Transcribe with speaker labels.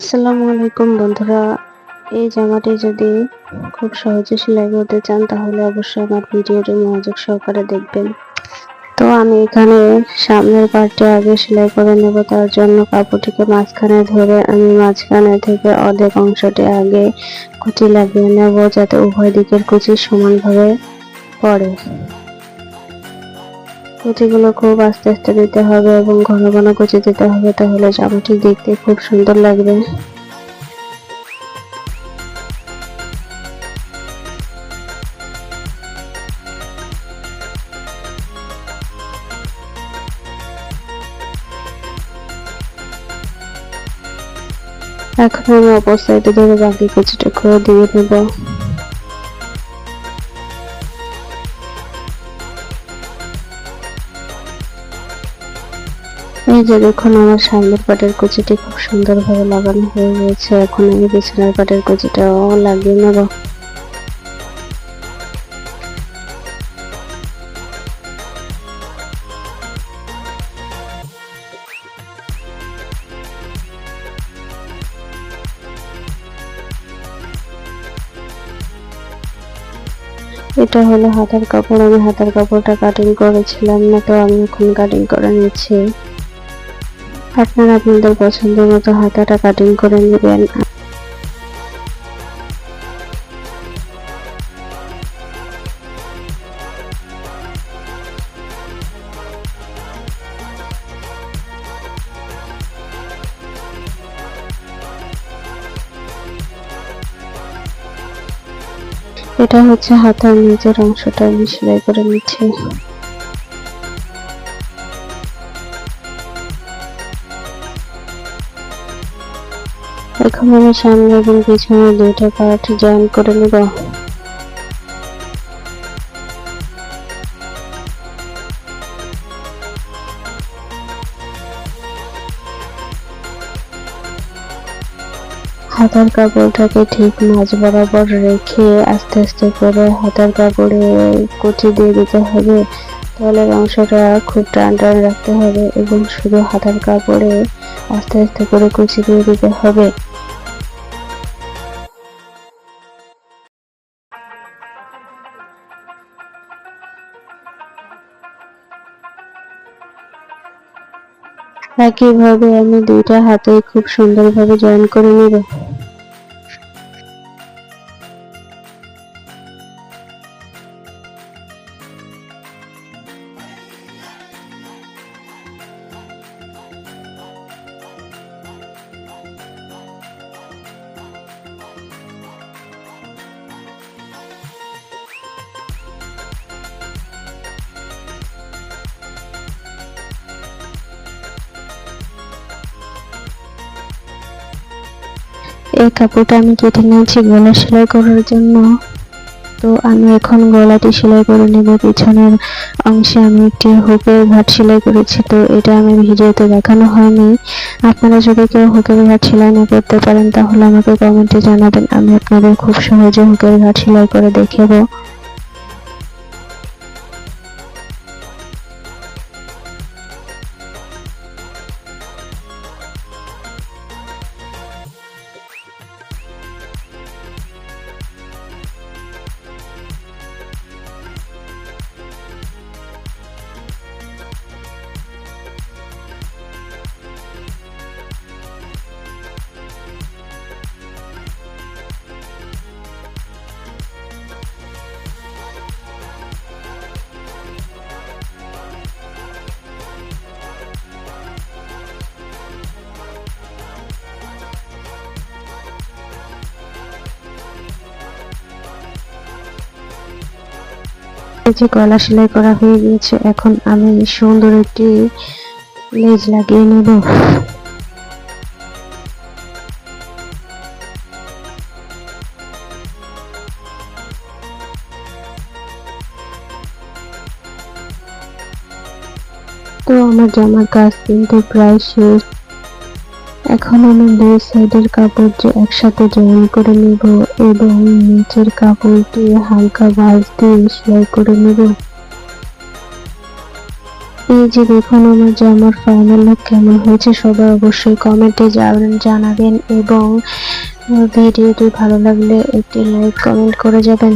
Speaker 1: আসসালামু আলাইকুম বন্ধুরা। এই জামাটি যদি খুব সহজে সেলাই করতে চান তাহলে অবশ্যই আমার ভিডিওটি মনোযোগ সহকারে দেখবেন। তো আমি এখানে সামনের পার্টটা আগে সেলাই করে নেব। তার জন্য কাপড়টিকে মাঝখানে ধরে আমি মাঝখানে থেকে অর্ধেক অংশটি আগে কুচি লাগিয়ে নেব, যাতে উভয় দিকের কুচি সমানভাবে পড়ে। কুচিগুলো খুব আস্তে আস্তে দিতে হবে এবং ঘন ঘন কুচি দিতে হবে, তাহলে জামাটি দেখতে খুব সুন্দর লাগবে। এখন আমি অপর সাইডে ধরে বাকি কুচিটা করে দিয়ে নেব। এই যে দেখুন, আমার সামনের পাটের কুচিটি খুব সুন্দরভাবে লাগানো হয়ে গেছে। এখন আমি পিছনের পাটের কুচিটাও লাগিয়ে নেব। এটা হলো হাতার কাপড়। আমি হাতার কাপড়টা কাটিং করেছিলাম না, তো আমি এখন কাটিং করে নিচ্ছি। আপনারা আপনাদের পছন্দ মতো হাতাটা কাটিং করে নেবেন। এটা হচ্ছে হাতার নিচের অংশটা আমি সেলাই করে নিচ্ছি। এখন আমি সামনে এবং পিছনে দুইটা পার্ট জয়েন করে নেব। হাতার কাপড়টাকে ঠিক মাঝ বরাবর রেখে আস্তে আস্তে করে হাতার কাপড়ে কুচি দিয়ে দিতে হবে। তলের অংশটা খুব টান টান রাখতে হবে এবং শুধু হাতার কাপড়ে আস্তে আস্তে করে কুচি দিয়ে দিতে হবে। একইভাবে আমি দুইটা হাতে খুব সুন্দরভাবে জয়েন করে নেব। এই কাপড়টা আমি কেটে নিয়েছি গলা সেলাই করার জন্য। তো আমি এখন গলাটি সেলাই করে নেব। পিছনের অংশে আমি একটি হুকের ঘাট সেলাই করেছি, তো এটা আমি ভিডিওতে দেখানো হয়নি। আপনারা যদি কেউ হুকের ঘাট সেলাই না করতে পারেন তাহলে আমাকে কমেন্টে জানাবেন, আমি আপনাদের খুব সহজে হুকের ঘাট সেলাই করে দেখাবো। এই যে গলা সেলাই করা হয়ে গিয়েছে, এখন আমি সুন্দর একটি লেজ লাগিয়ে নেব। তো আমার জামার কাজ কিন্তু প্রায় শেষ। এখন আমি দুই সাইডের কাপড় একসাথে জয়েন করে নেব এবং নিচের কাপড়টি হালকা ভাঁজ দিয়ে সেলাই করে নেব। এই যে দেখুন আমার জামার ফাইনাল লুক কেমন হয়েছে, সবাই অবশ্যই কমেন্টে জানাবেন এবং ভিডিওটি ভালো লাগলে একটি লাইক কমেন্ট করে যাবেন।